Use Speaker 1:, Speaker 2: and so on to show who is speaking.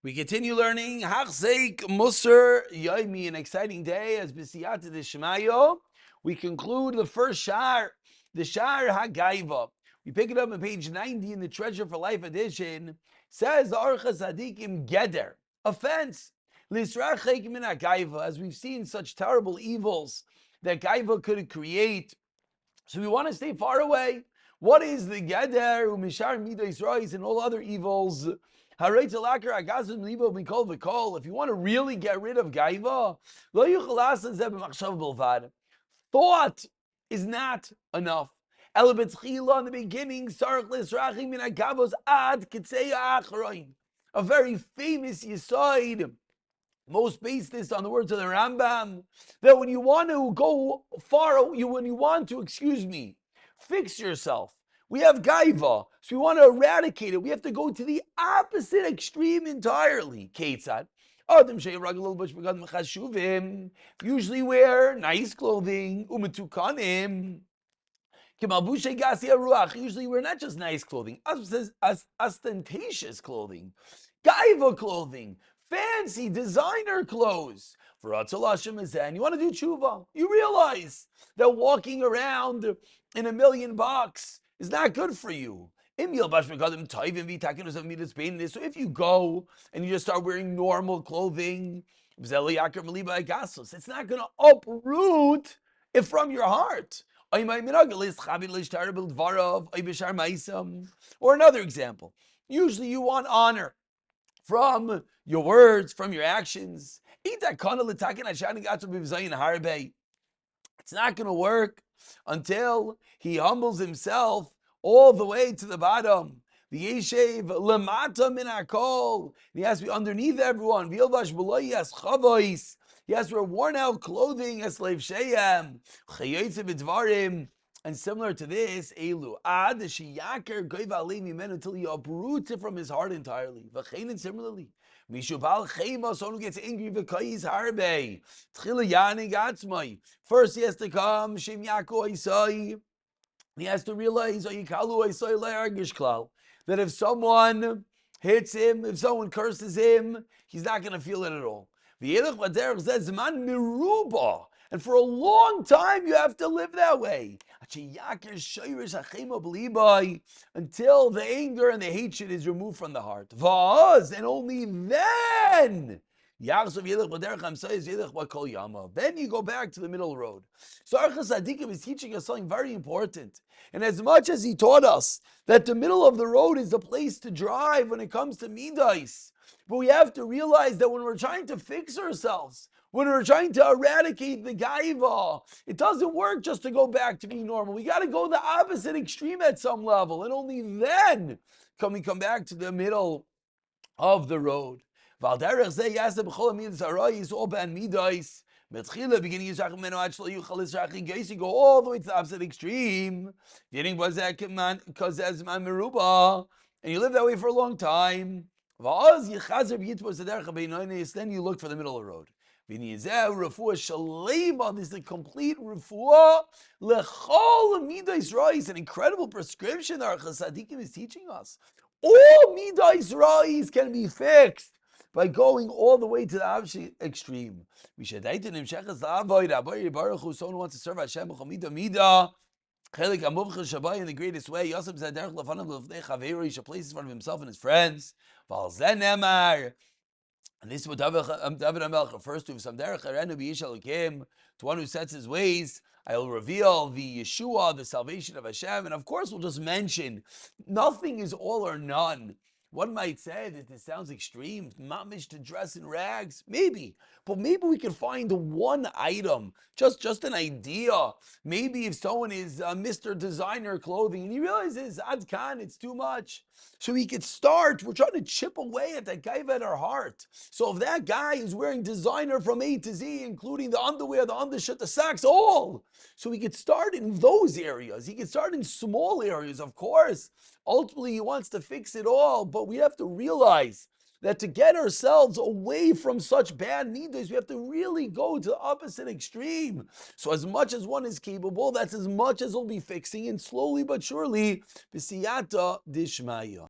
Speaker 1: We continue learning Hachzek Musar Yomi, an exciting day as B'siyata D'Shemayo. We conclude the first Shar, the Shar HaGaiva. We pick it up on page 90 in the Treasure for Life edition. Says the Orchos Tzadikim Geder, offense. L'Israchek min HaGaiva, as we've seen such terrible evils that Gaiva could create. So we want to stay far away. What is the Geder, Umishar Midas Rois, and all other evils? If you want to really get rid of Gaiva, thought is not enough. In the beginning, a very famous Yisoid, most based this on the words of the Rambam, that when you want to go when you want to, fix yourself, we have gaiva, so we want to eradicate it. We have to go to the opposite extreme entirely. Ketzad. Usually wear nice clothing. Usually wear not just nice clothing, ostentatious clothing. Gaiva clothing. Fancy designer clothes. For and you want to do tshuva. You realize that walking around in $1,000,000 is not good for you. So if you go and you just start wearing normal clothing, it's not going to uproot it from your heart. Or another example. Usually you want honor from your words, from your actions. It's not going to work until he humbles himself all the way to the bottom. The Yeshev lemata min hakol. He has to be underneath everyone. He has to wear worn out clothing as slave sheyem. And similar to this, elu ad sheyaker goiva aleim until he uproots it from his heart entirely. V'chein similarly. Mishubal chema, someone who gets angry v'kayis harbe. Tchila yanig atzmai. First he has to come, shem yako isai. He has to realize oyikalu isai le'argish klal, that if someone hits him, if someone curses him, he's not going to feel it at all. V'yelech v'derech zeh zman miruba. And for a long time, you have to live that way. Until the anger and the hatred is removed from the heart. And only then, then you go back to the middle road. So Orchos Tzadikim is teaching us something very important. And as much as he taught us that the middle of the road is the place to drive when it comes to midas, but we have to realize that when we're trying to fix ourselves, when we're trying to eradicate the gaiva, it doesn't work just to go back to being normal. We got to go the opposite extreme at some level, and only then can we come back to the middle of the road. All beginning you go all the way to the opposite extreme. And you live that way for a long time. Then you look for the middle of the road. This is the complete refuah lechol midas rois, an incredible prescription that Orchos Tzadikim is teaching us. All midas rois can be fixed by going all the way to the opposite extreme. Someone wants to serve Hashem in the greatest way. He should place in front of himself and his friends. And this is what David HaMelech refers to. To one who sets his ways, I will reveal the Yeshua, the salvation of Hashem. And of course, we'll just mention, nothing is all or none. One might say that this sounds extreme, mamish to dress in rags. Maybe, but maybe we can find one item, just an idea. Maybe if someone is Mr. Designer clothing and he realizes, Ad Khan, it's too much. So he could start, we're trying to chip away at that guy at our heart. So if that guy is wearing designer from A to Z, including the underwear, the undershirt, the socks, all. So he could start in those areas. He could start in small areas, of course. Ultimately, he wants to fix it all, but we have to realize that to get ourselves away from such bad midas, we have to really go to the opposite extreme. So as much as one is capable, that's as much as we'll be fixing, and slowly but surely, b'siyata dishmaya.